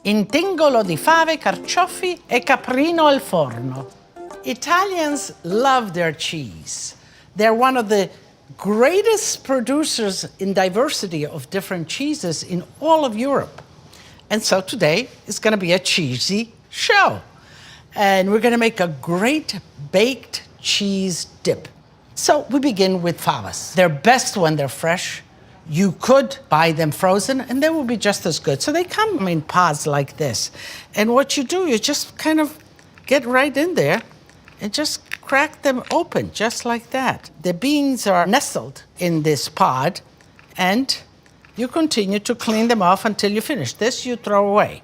intingolo di fave, carciofi e caprino al forno. Italians love their cheese. They're one of the greatest producers in diversity of different cheeses in all of Europe. And so today is going to be a cheesy show. And we're going to make a great baked cheese dip. So we begin with favas. They're best when they're fresh. You could buy them frozen and they will be just as good. So they come in pods like this. And what you do, you just kind of get right in there and just crack them open, just like that. The beans are nestled in this pod, and you continue to clean them off until you finish. This you throw away.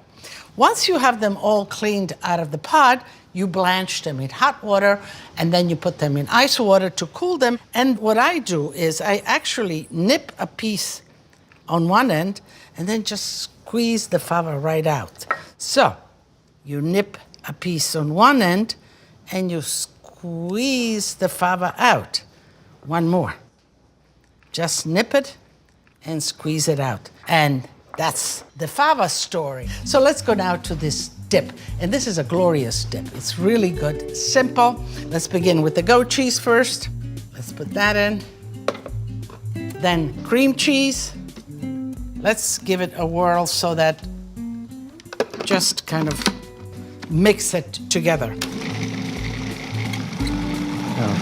Once you have them all cleaned out of the pod, you blanch them in hot water, and then you put them in ice water to cool them. And what I do is I actually nip a piece on one end and then just squeeze the fava right out. So you nip a piece on one end and you squeeze the fava out. One more. Just nip it and squeeze it out. And that's the fava story. So let's go now to this dip. And this is a glorious dip. It's really good, it's simple. Let's begin with the goat cheese first. Let's put that in. Then cream cheese. Let's give it a whirl so that just kind of mix it together.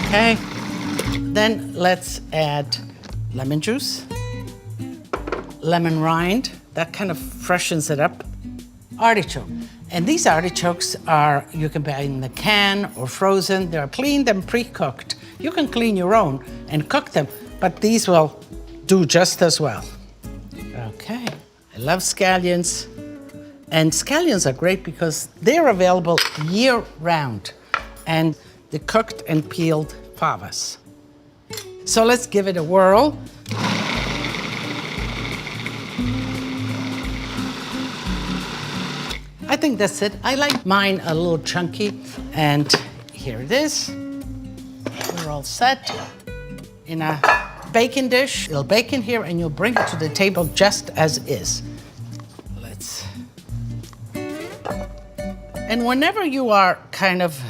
Okay. Then let's add lemon juice, lemon rind. That kind of freshens it up. Artichoke. And these artichokes are, you can buy in the can or frozen. They're cleaned and pre-cooked. You can clean your own and cook them, but these will do just as well. Okay, I love scallions. And scallions are great because they're available year-round. And the cooked and peeled favas. So let's give it a whirl. I think that's it. I like mine a little chunky, and here it is. We're all set in a baking dish. It'll bake in here and you'll bring it to the table just as is. And whenever you are kind of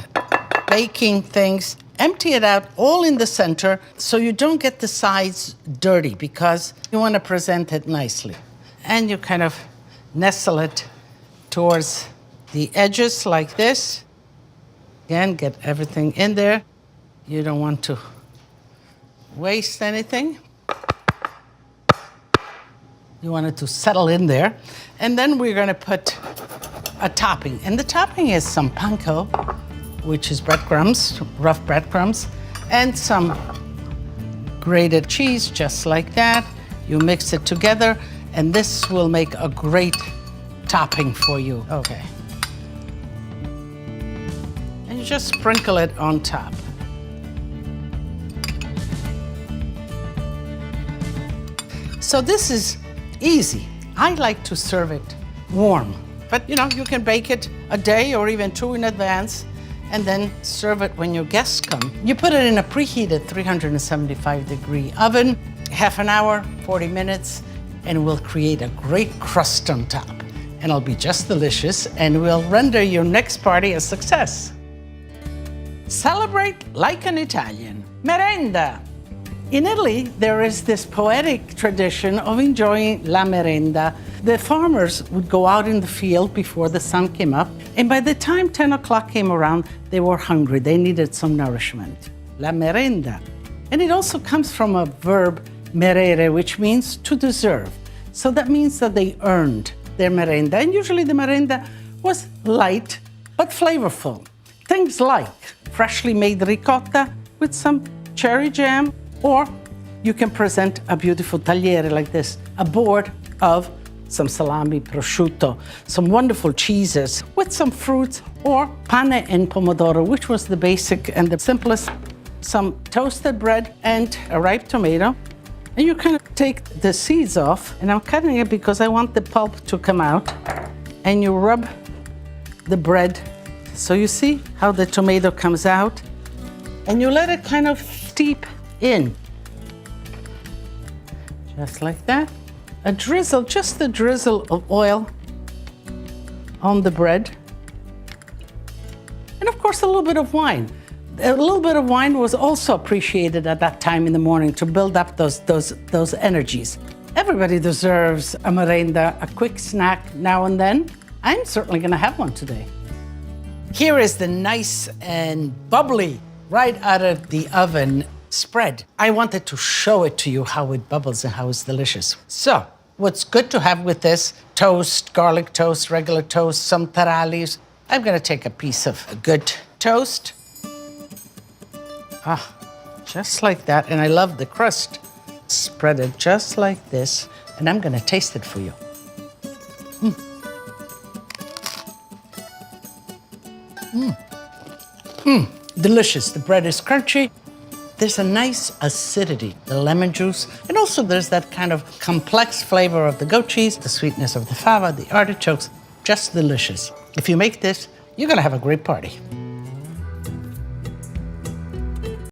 baking things, empty it out all in the center so you don't get the sides dirty, because you want to present it nicely. And you kind of nestle it towards the edges like this. Again, get everything in there. You don't want to waste anything. You want it to settle in there. And then we're going to put a topping. And the topping is some panko, which is breadcrumbs, rough breadcrumbs, and some grated cheese, just like that. You mix it together, and this will make a great topping for you. Okay. And you just sprinkle it on top. So this is easy. I like to serve it warm, but you know, you can bake it a day or even two in advance and then serve it when your guests come. You put it in a preheated 375-degree oven, half an hour, 40 minutes, and we'll create a great crust on top. And it'll be just delicious, and will render your next party a success. Celebrate like an Italian. Merenda. In Italy, there is this poetic tradition of enjoying la merenda. The farmers would go out in the field before the sun came up, and by the time 10 o'clock came around, they were hungry. They needed some nourishment. La merenda. And it also comes from a verb, merere, which means to deserve. So that means that they earned their merenda. And usually the merenda was light, but flavorful. Things like freshly made ricotta with some cherry jam, or you can present a beautiful tagliere like this, a board of some salami, prosciutto, some wonderful cheeses with some fruits, or pane and pomodoro, which was the basic and the simplest, some toasted bread and a ripe tomato. And you kind of take the seeds off, and I'm cutting it because I want the pulp to come out, and you rub the bread. So you see how the tomato comes out, and you let it kind of steep in. Just like that. A drizzle, just a drizzle of oil on the bread. And of course, a little bit of wine. A little bit of wine was also appreciated at that time in the morning to build up those energies. Everybody deserves a merenda, a quick snack now and then. I'm certainly gonna have one today. Here is the nice and bubbly, right out of the oven spread. I wanted to show it to you how it bubbles and how it's delicious. So, what's good to have with this? Toast, garlic toast, regular toast, some tarallis. I'm gonna take a piece of a good toast. Just like that, and I love the crust. Spread it just like this, and I'm gonna taste it for you. Delicious. The bread is crunchy. There's a nice acidity, the lemon juice, and also there's that kind of complex flavor of the goat cheese, the sweetness of the fava, the artichokes, just delicious. If you make this, you're gonna have a great party.